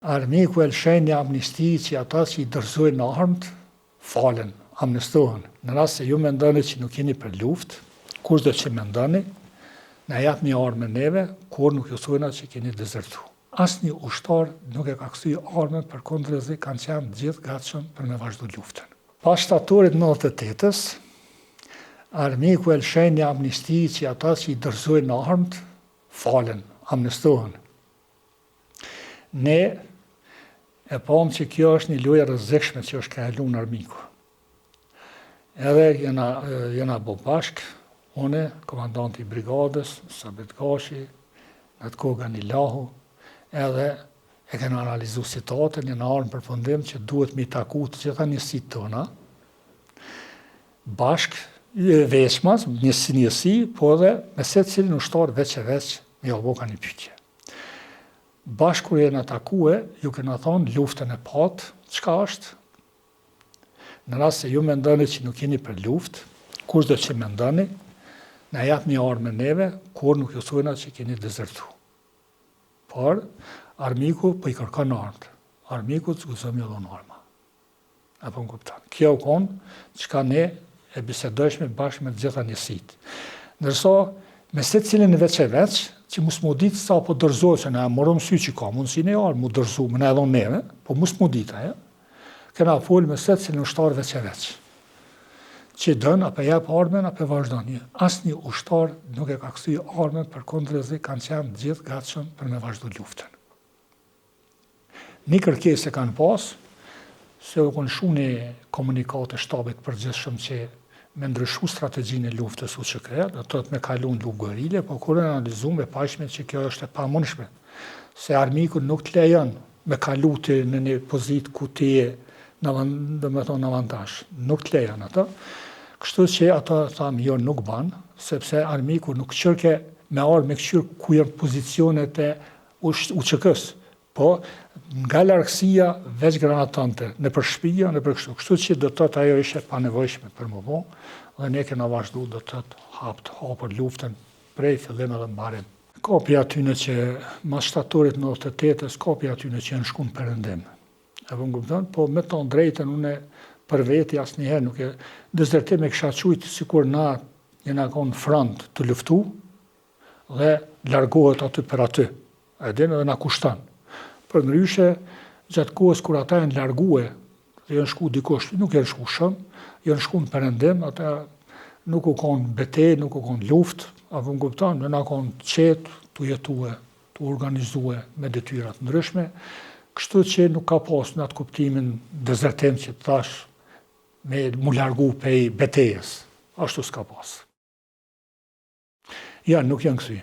Armiku e lëshenja amnisti që ata që i dërzojnë armët, falen, amnestohen. Në rast se ju mendoni që nuk jeni për luftë, kushdo që mendoni, na jap një armë neve, kur nuk ju thojna që keni dezertu. Asnjë ushtar nuk e ka kthy armën, përkundrezi kanë qenë gjithë gatshëm për me vazhdu luftën. Pas shtatorit 98-ës, armiku e lëshenja amnisti që ata që i dërzojnë armët, falen, amnestohen. Ne e pamë që kjo është një lojë rrezikshme që është kalu në armiku. Edhe jena bo bashk, une, komandanti i brigadës, Sabit Gashi, në të koga një lahu, edhe e kena analizu situatën, jena armë për fundim që duhet mi taku të gjitha njësit tona, bashk, veçmas, njësi, po edhe me se cilin ushtar veç e veç, mi alboka një pyetje. Bashkë kur jena takue, ju kena thonë luftën e patë, çka është? Në rast se ju mendoni që nuk jeni për luftë, kushdo që mendoni, na jap një armë neve, kur nuk ju thojna që keni dezertu. Por, armiku po i kërkon armët. Armiku të gëzëm ju dhon arma. Apo në kuptan. Kjo u konë çka ne e bisedojshme bashkë me të gjitha njësit. Ndërsa, me se cilin veç e veç, që mus mu ditë sa po dërzoj, se ne morëm sy që ka mundësi ne arë, mu dërzu, më ne edhon neve, po mus mu ditë, aja. Kena folë me se cilin ushtar veç e veç. Që dënë, ape jep armen, ape vazhdojnë. Asnjë ushtar nuk e ka kthy armen, përkundrezi kanë qenë gjithë gatshëm për me vazhdu luftën. Një kërkesë e kanë pas, se u konë shumë një komunikate shtabit përgjithshëm që me ndryshu strategjinë e luftës u që kreja, do të me kalu në luft gorile, po kur e analizuar me pashme që kjo është e pamundshme, se armiku nuk të lejon me kalu ti në një pozitë ku ti je në avantazh, nuk të lejon ato. Kështu që ato thamë jo nuk ban, sepse armiku nuk qërke me armë me këqyr ku janë pozicionet e UÇK-s, po nga largësia veç granatante, në për shtëpia, në për kështu. Kështu që do të thotë ajo ishte pa nevojshme për më bo, dhe ne kena vazhdu do të thotë hapër luftën prej fillim edhe mbarim. Kapi atyne që mas shtatorit 98-ës, kapi atyne që janë shku në perëndim. Apo më kupton, po me të drejtën une për veti asnjëherë nuk e dezertim e kisha qujtë sikur na jena konë front të luftu dhe largohet aty për aty. E din edhe na kushton. Për ndryshe, gjatë kohës kur ata janë largue, dhe janë shku dikosh, nuk janë shku shumë, janë shku në perëndim, ata nuk u konë betejë, nuk u konë luftë, apo më kupton, në na konë qetë, të jetue, të organizue me detyrat ndryshme, kështu që nuk ka pas në atë kuptimin dezertim që të thash me mu largu pej betejës. Ashtu s'ka pas. Ja, nuk janë kthy.